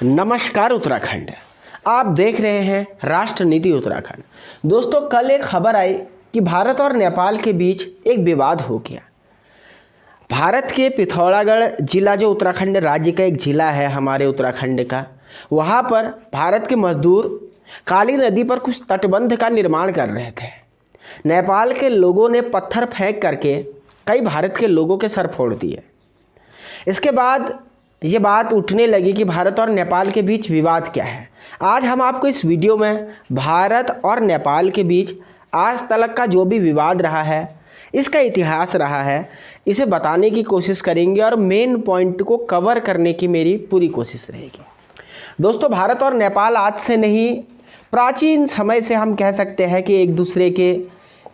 नमस्कार उत्तराखंड, आप देख रहे हैं राष्ट्र नीति उत्तराखंड। दोस्तों, कल एक खबर आई कि भारत और नेपाल के बीच एक विवाद हो गया। भारत के पिथौरागढ़ जिला, जो उत्तराखंड राज्य का एक जिला है हमारे उत्तराखंड का, वहाँ पर भारत के मजदूर काली नदी पर कुछ तटबंध का निर्माण कर रहे थे। नेपाल के लोगों ने पत्थर फेंक करके कई भारत के लोगों के सर फोड़ दिए। इसके बाद ये बात उठने लगी कि भारत और नेपाल के बीच विवाद क्या है। आज हम आपको इस वीडियो में भारत और नेपाल के बीच आज तक का जो भी विवाद रहा है, इसका इतिहास रहा है, इसे बताने की कोशिश करेंगे और मेन पॉइंट को कवर करने की मेरी पूरी कोशिश रहेगी। दोस्तों, भारत और नेपाल आज से नहीं, प्राचीन समय से हम कह सकते हैं कि एक दूसरे के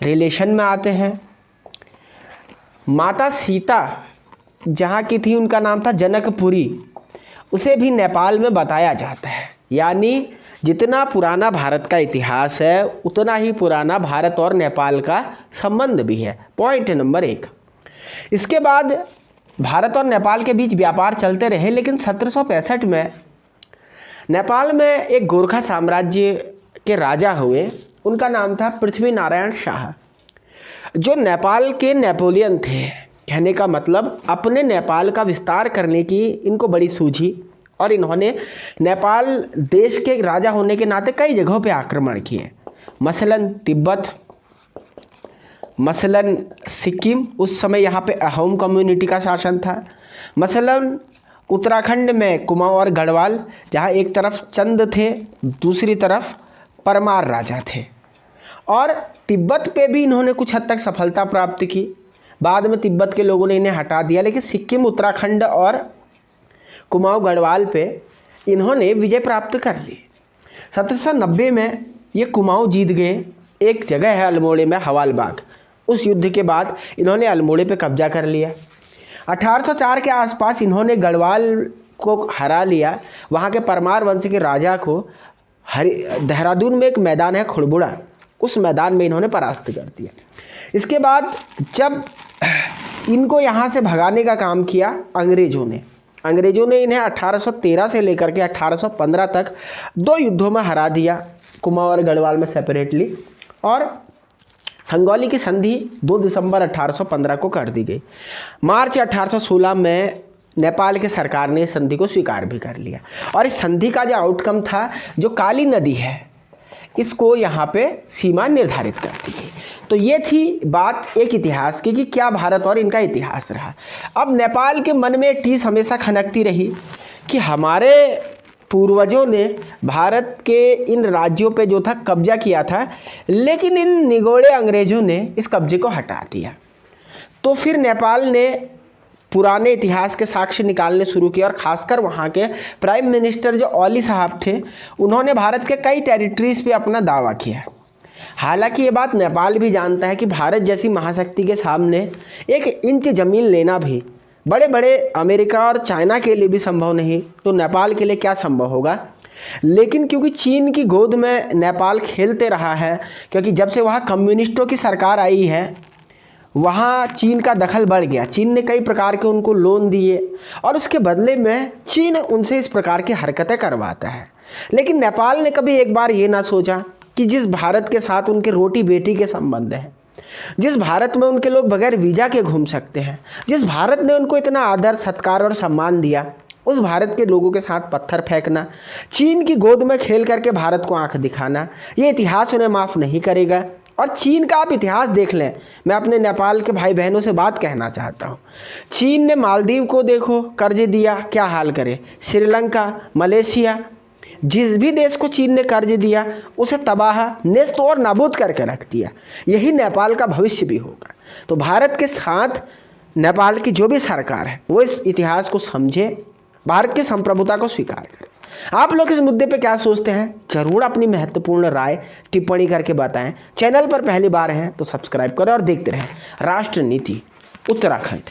रिलेशन में आते हैं। माता सीता जहाँ की थी, उनका नाम था जनकपुरी, उसे भी नेपाल में बताया जाता है। यानी जितना पुराना भारत का इतिहास है, उतना ही पुराना भारत और नेपाल का संबंध भी है। Point number 1। इसके बाद भारत और नेपाल के बीच व्यापार चलते रहे, लेकिन 1765 में नेपाल में एक गोरखा साम्राज्य के राजा हुए। उनका नाम था पृथ्वी नारायण शाह, जो नेपाल के नेपोलियन थे। कहने का मतलब, अपने नेपाल का विस्तार करने की इनको बड़ी सूझी और इन्होंने नेपाल देश के राजा होने के नाते कई जगहों पे आक्रमण किए। मसलन तिब्बत, मसलन सिक्किम, उस समय यहाँ पे अहोम कम्युनिटी का शासन था। मसलन उत्तराखंड में कुमाऊं और गढ़वाल, जहाँ एक तरफ चंद थे, दूसरी तरफ परमार राजा थे। और तिब्बत पे भी इन्होंने कुछ हद तक सफलता प्राप्त की। बाद में तिब्बत के लोगों ने इन्हें हटा दिया, लेकिन सिक्किम, उत्तराखंड और कुमाऊं गढ़वाल पे इन्होंने विजय प्राप्त कर ली। 1790 में ये कुमाऊं जीत गए। एक जगह है अल्मोड़े में, हवालबाग। उस युद्ध के बाद इन्होंने अल्मोड़े पे कब्जा कर लिया। 1804 के आसपास इन्होंने गढ़वाल को हरा लिया। वहाँ के परमार वंश के राजा को देहरादून में एक मैदान है खुड़बुड़ा, उस मैदान में इन्होंने परास्त कर दिया। इसके बाद जब इनको यहाँ से भगाने का काम किया अंग्रेज़ों ने इन्हें 1813 से लेकर के 1815 तक 2 युद्धों में हरा दिया, कुमाऊं और गढ़वाल में सेपरेटली। और संगौली की संधि 2 दिसंबर 1815 को कर दी गई। मार्च 1816 में नेपाल के सरकार ने इस संधि को स्वीकार भी कर लिया। और इस संधि का जो आउटकम था, जो काली नदी है, इसको यहाँ पे सीमा निर्धारित कर दी गई। तो ये थी बात एक इतिहास की कि क्या भारत और इनका इतिहास रहा। अब नेपाल के मन में टीस हमेशा खनकती रही कि हमारे पूर्वजों ने भारत के इन राज्यों पे जो था कब्जा किया था, लेकिन इन निगोड़े अंग्रेज़ों ने इस कब्जे को हटा दिया। तो फिर नेपाल ने पुराने इतिहास के साक्ष्य निकालने शुरू किए और ख़ासकर वहाँ के प्राइम मिनिस्टर जो ओली साहब थे, उन्होंने भारत के कई टेरिटरीज़ पे अपना दावा किया। हालांकि ये बात नेपाल भी जानता है कि भारत जैसी महाशक्ति के सामने 1 इंच ज़मीन लेना भी बड़े बड़े अमेरिका और चाइना के लिए भी संभव नहीं, तो नेपाल के लिए क्या संभव होगा। लेकिन क्योंकि चीन की गोद में नेपाल खेलते रहा है, क्योंकि जब से वहाँ कम्युनिस्टों की सरकार आई है, वहाँ चीन का दखल बढ़ गया। चीन ने कई प्रकार के उनको लोन दिए और उसके बदले में चीन उनसे इस प्रकार की हरकतें करवाता है। लेकिन नेपाल ने कभी एक बार ये ना सोचा कि जिस भारत के साथ उनके रोटी बेटी के संबंध हैं, जिस भारत में उनके लोग बगैर वीज़ा के घूम सकते हैं, जिस भारत ने उनको इतना आदर, सत्कार और सम्मान दिया, उस भारत के लोगों के साथ पत्थर फेंकना, चीन की गोद में खेल करके भारत को आंख दिखाना, ये इतिहास उन्हें माफ़ नहीं करेगा। और चीन का आप इतिहास देख लें। मैं अपने नेपाल के भाई बहनों से बात कहना चाहता हूँ। चीन ने मालदीव को देखो कर्ज दिया, क्या हाल करे। श्रीलंका, मलेशिया, जिस भी देश को चीन ने कर्ज दिया, उसे तबाह, नेस्त और नाबूद करके रख दिया। यही नेपाल का भविष्य भी होगा। तो भारत के साथ नेपाल की जो भी सरकार है, वो इस इतिहास को समझे, भारत की संप्रभुता को स्वीकार करे। आप लोग इस मुद्दे पे क्या सोचते हैं, जरूर अपनी महत्वपूर्ण राय टिप्पणी करके बताएं। चैनल पर पहली बार हैं तो सब्सक्राइब करें और देखते रहें राष्ट्र नीति उत्तराखंड।